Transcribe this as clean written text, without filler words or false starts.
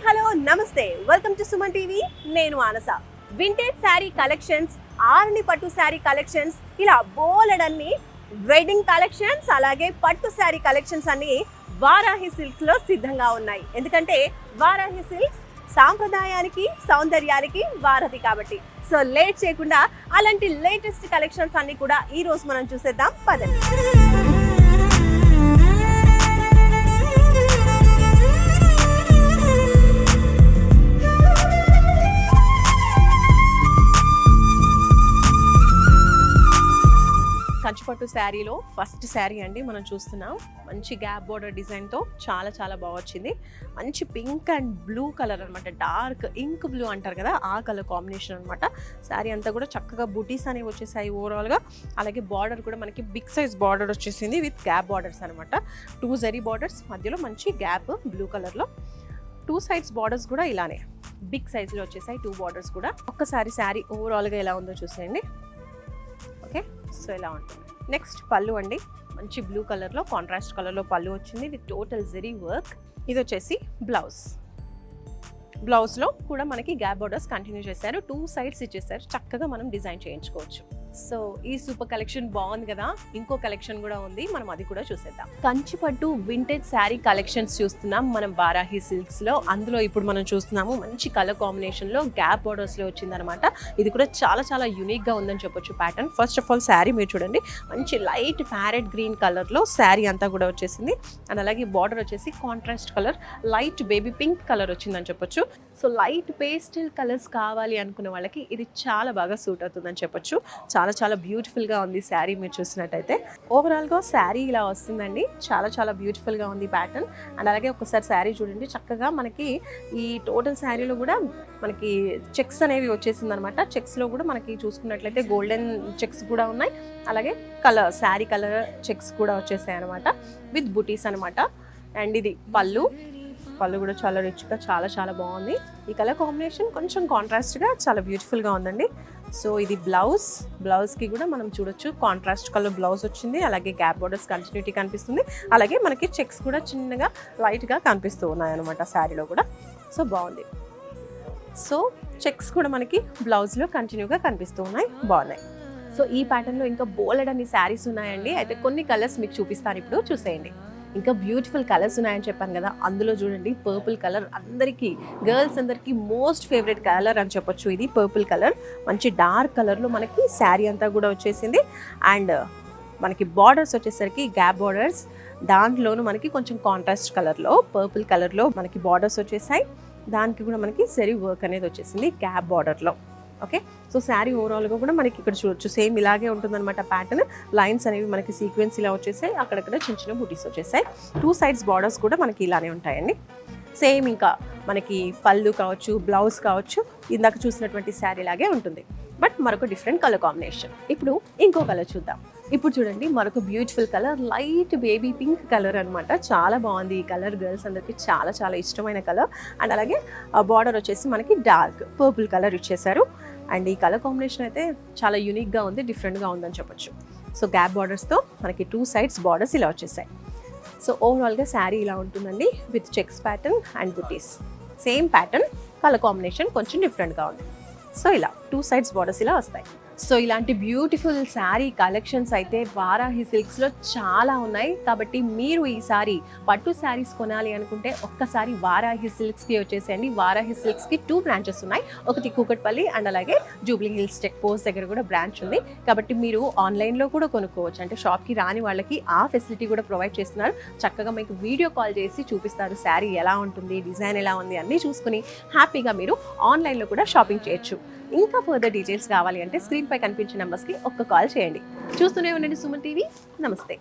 Hello నమస్తే welcome to Suman TV. నేను ఆనస. Vintage sari collections, ఆర్ని పట్టు శారీ కలెక్షన్స్, ఇలా బోలెడన్ని వెడ్డింగ్ కలెక్షన్స్, అలాగే పట్టు శారీ కలెక్షన్స్ అన్ని వారాహి సిల్క్స్ లో సిద్ధంగా ఉన్నాయి. ఎందుకంటే వారాహి సిల్క్స్ సాంప్రదాయానికి సౌందర్యానికి వారధి కాబట్టి. సో లేట్ చేయకుండా అలాంటి లేటెస్ట్ కలెక్షన్స్ అన్ని కూడా ఈ రోజు మనం చూసేద్దాం. పదండి. కంచిపట్టు శారీలో ఫస్ట్ శారీ అండి మనం చూస్తున్నాం. మంచి గ్యాప్ బోర్డర్ డిజైన్తో చాలా చాలా బాగా వచ్చింది. మంచి పింక్ అండ్ బ్లూ కలర్ అనమాట, డార్క్ ఇంక్ బ్లూ అంటారు కదా, ఆ కలర్ కాంబినేషన్ అనమాట. శారీ అంతా కూడా చక్కగా బుటీస్ అనేవి వచ్చేసాయి ఓవరాల్గా. అలాగే బార్డర్ కూడా మనకి బిగ్ సైజ్ బార్డర్ వచ్చేసింది విత్ గ్యాప్ బార్డర్స్ అనమాట. 2 జరీ బార్డర్స్, మధ్యలో మంచి గ్యాప్ బ్లూ కలర్లో. 2 సైడ్స్ బార్డర్స్ కూడా ఇలానే బిగ్ సైజ్లో వచ్చేసాయి, 2 బార్డర్స్ కూడా. ఒక్కసారి శారీ ఓవరాల్గా ఎలా ఉందో చూసేయండి. ఓకే, సో ఇలా ఉంటుంది. నెక్స్ట్ పళ్ళు అండి, మంచి బ్లూ కలర్లో కాంట్రాస్ట్ కలర్లో పళ్ళు వచ్చింది విత్ టోటల్ జరీ వర్క్. ఇది వచ్చేసి బ్లౌజ్. బ్లౌజ్లో కూడా మనకి గ్యాప్ బోర్డర్స్ కంటిన్యూ చేశారు, 2 సైడ్స్ ఇచ్చేసారు. చక్కగా మనం డిజైన్ చేయించుకోవచ్చు. సో ఈ సూపర్ కలెక్షన్ బాగుంది కదా. ఇంకో కలెక్షన్ కూడా ఉంది, మనం అది కూడా చూసేద్దాం. కంచిపట్టు వింటేజ్ శారీ కలెక్షన్స్ చూస్తున్నాం మనం వారాహి సిల్క్స్ లో. అందులో ఇప్పుడు మనం చూస్తున్నాము మంచి కలర్ కాంబినేషన్ లో గ్యాప్ బోర్డర్స్ లో వచ్చిందనమాట. ఇది కూడా చాలా చాలా యూనిక్ గా ఉందని చెప్పొచ్చు pattern. First of all sari మీరు చూడండి, మంచి లైట్ ప్యారెట్ గ్రీన్ కలర్ లో శారీ అంతా కూడా వచ్చేసింది. అండ్ అలాగే బార్డర్ వచ్చేసి contrast colour light baby pink colour వచ్చిందని చెప్పొచ్చు. సో లైట్ పేస్టల్ కలర్స్ కావాలి అనుకున్న వాళ్ళకి ఇది చాలా బాగా సూట్ అవుతుందని చెప్పొచ్చు. చాలా చాలా బ్యూటిఫుల్గా ఉంది శారీ మీరు చూసినట్టయితే. ఓవరాల్గా శారీ ఇలా వస్తుందండి, చాలా చాలా బ్యూటిఫుల్గా ఉంది ప్యాటర్న్. అండ్ అలాగే ఒకసారి శారీ చూడండి, చక్కగా మనకి ఈ టోటల్ శారీలో కూడా మనకి చెక్స్ అనేవి వచ్చేసింది అనమాట. చెక్స్లో కూడా మనకి చూసుకున్నట్లయితే గోల్డెన్ చెక్స్ కూడా ఉన్నాయి, అలాగే కలర్ శారీ కలర్ చెక్స్ కూడా వచ్చేసాయి అనమాట విత్ బుటీస్ అనమాట. అండ్ ఇది పళ్ళు కూడా చాలా రిచ్గా చాలా చాలా బాగుంది. ఈ కలర్ కాంబినేషన్ కొంచెం కాంట్రాస్ట్గా చాలా బ్యూటిఫుల్గా ఉందండి. సో ఇది బ్లౌజ్కి కూడా మనం చూడొచ్చు, కాంట్రాస్ట్ కలర్ బ్లౌజ్ వచ్చింది. అలాగే గ్యాప్ బోర్డర్స్ కంటిన్యూటీ కనిపిస్తుంది. అలాగే మనకి చెక్స్ కూడా చిన్నగా లైట్గా కనిపిస్తూ ఉన్నాయన్నమాట శారీలో కూడా. సో బాగుంది. సో చెక్స్ కూడా మనకి బ్లౌజ్లో కంటిన్యూగా కనిపిస్తూ ఉన్నాయి, బాగున్నాయి. సో ఈ ప్యాటర్న్లో ఇంకా బోలెడన్ని శారీస్ ఉన్నాయండి. అయితే కొన్ని కలర్స్ మీకు చూపిస్తాను, ఇప్పుడు చూసేయండి. ఇంకా బ్యూటిఫుల్ కలర్స్ ఉన్నాయని చెప్పాను కదా, అందులో చూడండి పర్పుల్ కలర్ అందరికీ, గర్ల్స్ అందరికీ మోస్ట్ ఫేవరెట్ కలర్ అని చెప్పొచ్చు. ఇది పర్పుల్ కలర్, మంచి డార్క్ కలర్లో మనకి శారీ అంతా కూడా వచ్చేసింది. అండ్ మనకి బార్డర్స్ వచ్చేసరికి గ్యాప్ బార్డర్స్, దాంట్లోనూ మనకి కొంచెం కాంట్రాస్ట్ కలర్లో పర్పుల్ కలర్లో మనకి బార్డర్స్ వచ్చేసాయి. దానికి కూడా మనకి జరీ వర్క్ అనేది వచ్చేసింది గ్యాప్ బార్డర్లో. ఓకే, సో శారీ ఓవరాల్గా కూడా మనకి ఇక్కడ చూడొచ్చు, సేమ్ ఇలాగే ఉంటుందన్నమాట ప్యాటర్న్. లైన్స్ అనేవి మనకి సీక్వెన్స్ ఇలా వచ్చేసాయి, అక్కడక్కడ చిన్న చిన్న బుటీస్ వచ్చేసాయి. 2 సైడ్స్ బార్డర్స్ కూడా మనకి ఇలానే ఉంటాయండి. సేమ్ ఇంకా మనకి పళ్ళు కావచ్చు, బ్లౌజ్ కావచ్చు, ఇందాక చూసినటువంటి శారీ లాగే ఉంటుంది, బట్ మరొక డిఫరెంట్ కలర్ కాంబినేషన్. ఇప్పుడు ఇంకో కలర్ చూద్దాం. ఇప్పుడు చూడండి మరొక beautiful colour, light baby pink colour అనమాట. చాలా బాగుంది ఈ కలర్, గర్ల్స్ అందరికీ చాలా చాలా ఇష్టమైన కలర్. అండ్ అలాగే బార్డర్ వచ్చేసి మనకి డార్క్ పర్పుల్ కలర్ ఇచ్చేసారు. అండ్ ఈ కలర్ కాంబినేషన్ అయితే చాలా యూనిక్గా ఉంది, డిఫరెంట్గా ఉందని చెప్పొచ్చు. సో గ్యాప్ బార్డర్స్తో మనకి 2 సైడ్స్ బార్డర్స్ ఇలా వచ్చేసాయి. సో ఓవరాల్గా శారీ ఇలా ఉంటుందండి with checks pattern and buttis. Same pattern, colour combination కొంచెం డిఫరెంట్గా ఉంది. సో ఇలా 2 సైడ్స్ బార్డర్స్ ఇలా వస్తాయి. సో ఇలాంటి బ్యూటిఫుల్ శారీ కలెక్షన్స్ అయితే వారాహి సిల్క్స్లో చాలా ఉన్నాయి. కాబట్టి మీరు ఈసారి పట్టు శారీస్ కొనాలి అనుకుంటే ఒక్కసారి వారాహి సిల్క్స్కి వచ్చేసేయండి. వారాహి సిల్క్స్కి 2 బ్రాంచెస్ ఉన్నాయి, ఒకటి కూకట్పల్లి అండ్ అలాగే జూబ్లీ హిల్స్ చెక్ పోస్ట్ దగ్గర కూడా బ్రాంచ్ ఉంది. కాబట్టి మీరు ఆన్లైన్లో కూడా కొనుక్కోవచ్చు, అంటే షాప్కి రాని వాళ్ళకి ఆ ఫెసిలిటీ కూడా ప్రొవైడ్ చేస్తున్నారు. చక్కగా మీకు వీడియో కాల్ చేసి చూపిస్తారు శారీ ఎలా ఉంటుంది, డిజైన్ ఎలా ఉంది అన్నీ చూసుకుని హ్యాపీగా మీరు ఆన్లైన్లో కూడా షాపింగ్ చేయొచ్చు. ఇంకా ఫర్దర్ డీటెయిల్స్ కావాలి అంటే స్క్రీన్ పై కనిపించే నెంబర్స్కి ఒక్క కాల్ చేయండి. చూస్తూనే ఉండండి సుమన్ టీవీ. నమస్తే.